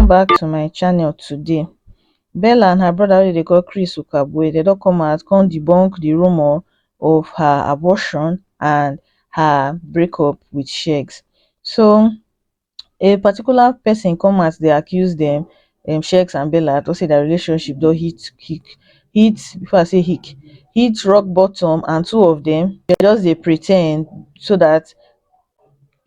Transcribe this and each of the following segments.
back to my channel today. Bella and her brother wey dey call Chris Okagbue, they don come out come debunk the rumor of her abortion and her breakup with Shegs. So a particular person come out dey accuse them, Shegs and Bella, to say their relationship don hit before I say hit rock bottom, and two of them they just dey pretend so that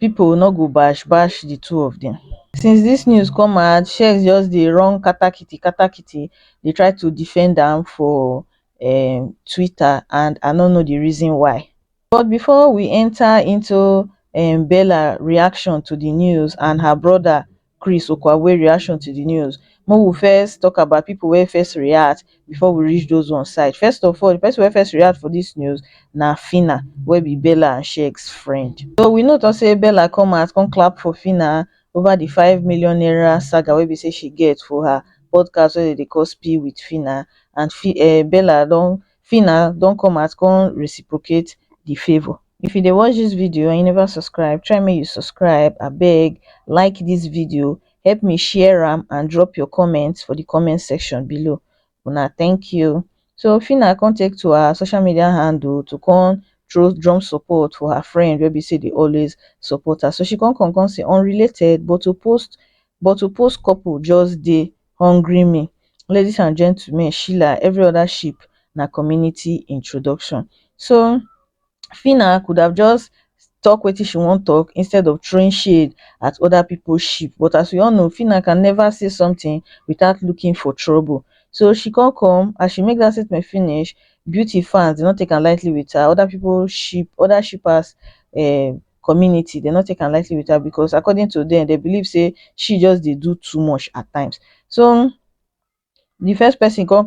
people no go bash the two of them. Since this news come out, Shegs just dey run katakiti dey try to defend am for Twitter, and I no know the reason why. But before we enter into Bella reaction to the news and her brother Chris Okagbue reaction to the news, make we first talk about people wey first react before we reach those on side. First of all, the person wey first react for this news na Phyna, wey be Bella and Shegs friend. So we know to say Bella come out come clap for Phyna over the 5 million naira saga wey be say she get for her podcast wey dey call Spill with Phyna, and Phyna don come out come reciprocate the favor. If you dey watch this video and you never subscribe, try make you subscribe. Abeg, like this video, help me share am, and drop your comments for the comment section below. Una thank you. So Phyna come take to her social media handle to come throw drum support for her friend wey be say dey always support her. So she come say unrelated but to post couple just dey hungry me. Ladies and gentlemen, Sheila, every other sheep na community introduction. So Phyna could have just talk wetin she wan talk instead of throwing shade at other people's sheep, but as we all know, Phyna can never say something without looking for trouble. So she come as she make that statement finish, beauty fans dey not take am lightly with her. Other shippers community, they not take am lightly with her, because according to them, they believe say she just dey do too much at times. So the first person come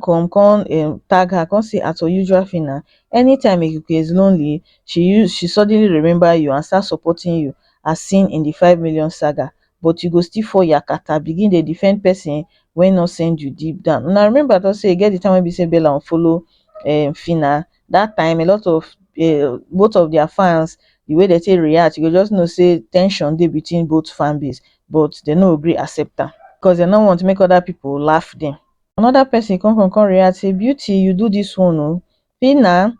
tag her, come say, as usual Phyna, anytime Ikuku is lonely, she suddenly remember you and start supporting you, as seen in the 5 million saga, but you go still fall yakata begin dey defend person wey no send you deep down. Now remember to say e get the time wey be say Bella unfollow Phyna. That time a lot of both of their fans, the way they take react, you go just know say tension dey between both fan base, but they no agree accept am because they no want to make other people laugh them. Another person come react say, beauty, you do this one oh. Phyna,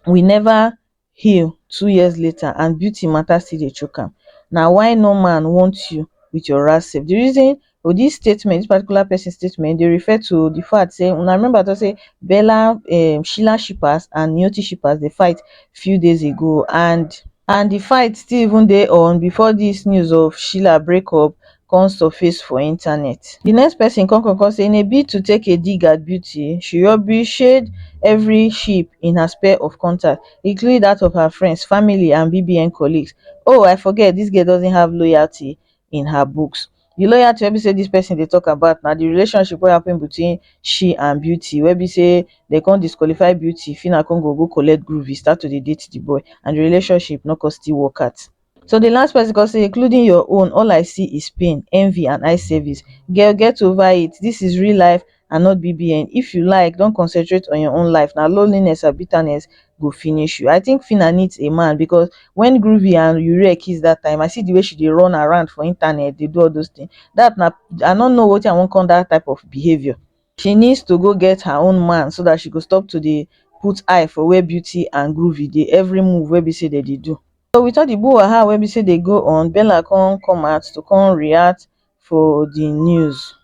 we never heal 2 years later and beauty matter still dey choke am. Now why no man want you with your rat self? The reason for this statement, this particular person statement, they refer to the fact say, una remember to say Bella Sheila shippers and Nyoти shippers they fight few days ago, and the fight still even dey on before this news of Sheila breakup come surface for internet. The next person come say, in a bid to take a dig at beauty, she rubbish shade every sheep in her sphere of contact, including that of her friends, family, and BBN colleagues. Oh, I forget, this girl doesn't have loyalty in her books. The loyalty wey be say this person they talk about now, the relationship wey happen between she and beauty, where be say they can't disqualify beauty, Phyna can go collect groovy, start to dey date the boy, and the relationship no cost still work out. So the last person can say, including your own, all I see is pain, envy, and eye service. Girl, get over it. This is real life and not BBN. If you like, don't concentrate on your own life. Now loneliness and bitterness go finish you. I think Phyna needs a man, because when Groovy and Urea kiss that time, I see the way she dey run around for internet, they do all those things. That now I don't know what I want call that type of behavior. She needs to go get her own man so that she could stop to the put eye for where beauty and Groovy dey every move where be say they do. So with all the brouhaha wey be say they go on, Bella come out to come react for the news.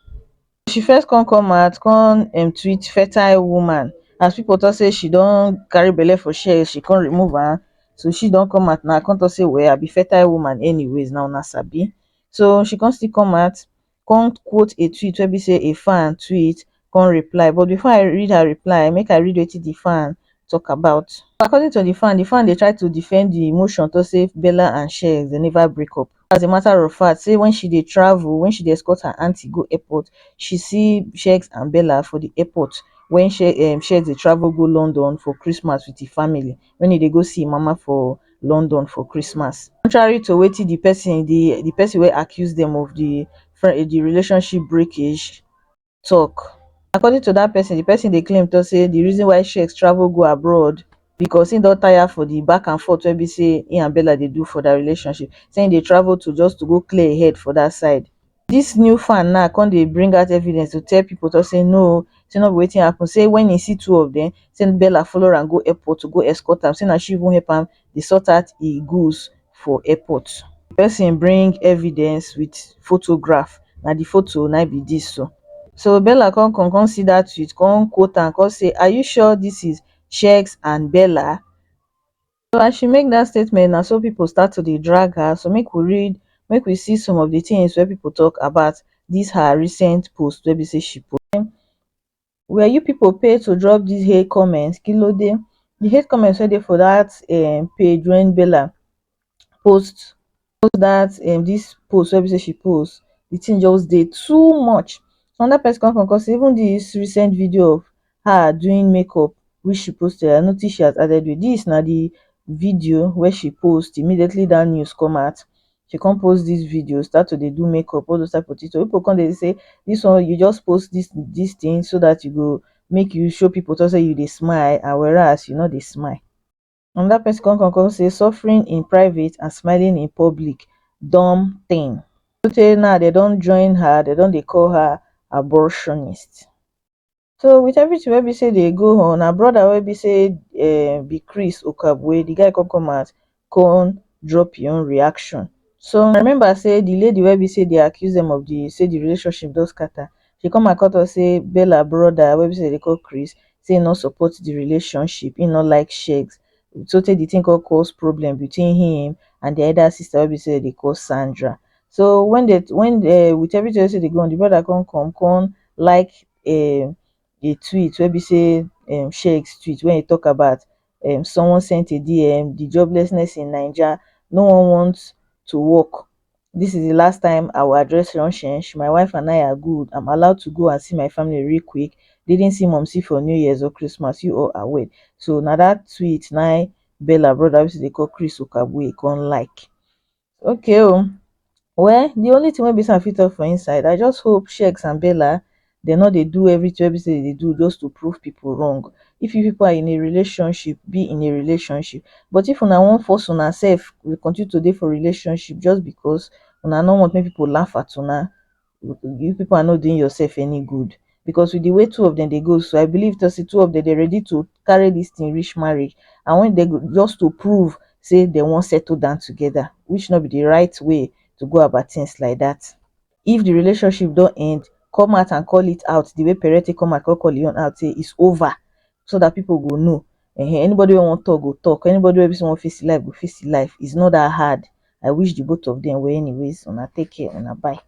She first come out tweet fertile woman, as people thought say she don't carry belle for share, she can't remove her. So she don't come out now, come to say, well, I be fertile woman anyways now na sabi. So she can't still come out, can't quote a tweet where be say a fan tweet, can't reply. But before I read her reply, make I read what the fan talk about. According to the fan they try to defend the emotion to say Bella and Shegs they never break up. As a matter of fact, say when she dey travel, when she dey escort her auntie go airport, she see Shegs and Bella for the airport when Shegs dey travel go London for Christmas with the family, when they go see mama for London for Christmas. Contrary to wetin the person wey accuse them of the relationship breakage talk. According to that person, the person they claim to say the reason why Shegs travel go abroad because he don't tire for the back and forth wey be say he and Bella they do for their relationship, saying they travel to just to go clear a head for that side. This new fan now come dey bring out evidence to tell people to say no, say no be wetin happen. Say when he see two of them, say Bella follow am go airport to go escort am, say na she even help am dey sort out e goods for airport. Person bring evidence with photograph, na the photo na be this so. So Bella come see that tweet, come quote am, come say, are you sure this is Shegs and Bella? So as she make that statement, na so people start to dey drag her. So make we see some of the things where people talk about this her recent post wey be say she post. Were you people paid to drop these hate comments? Kilode, the hate comments wey dey for that page when Bella post that this post wey be say she post, the thing just dey too much. So another person come say even this recent video of her doing makeup which she posted, I noticed she has added with this. Now the video where she post immediately that news come out, she come post this video, start to dey do makeup, all those type of things. So people come dey say this one you just post this thing so that you go make you show people to say you dey smile, and whereas you no dey smile. Another person come say suffering in private and smiling in public, dumb thing. So say now they don't join her, they don't dey call her abortionist. So with everything wey be say dey go on, her brother wey be say be Chris Okagbue, the guy come out come drop your own reaction. So I remember say the lady wey be say they accuse them of the relationship don scatter, she come out to say Bella brother wey be say they call Chris say he no support the relationship, he no like Shegs. So the thing cause problem between him and the other sister wey be say they call Sandra. So when with everything wey say they go on, the brother come like a tweet wey be say Shegs tweet when he talk about someone sent a DM, the joblessness in Naija, no one wants to work. This is the last time I will address change. My wife and I are good. I'm allowed to go and see my family real quick. Didn't see Momsi for New Year's or Christmas. You all are well. So now that tweet, now Bella brother, which they call Chris Okagbue, can like. Okay, well, the only thing wey be say I fit talk for inside, I just hope Shegs and Bella they know they do everything wey be say they do just to prove people wrong. If you people are in a relationship, be in a relationship. But if una wan force una self will continue to dey for relationship just because una no want make people laugh at una, you people are not doing yourself any good. Because with the way two of them they go, so I believe to see two of them they ready to carry this thing reach marriage, and when they go just to prove say they won't settle down together, which not be the right way to go about things like that. If the relationship don't end, come out and call it out the way Perete come out call you on out, say it's over, so that people go know. Anybody who want talk go talk, anybody who want face life go face life. It's not that hard. I wish the both of them were anyways. Una take care, una bye.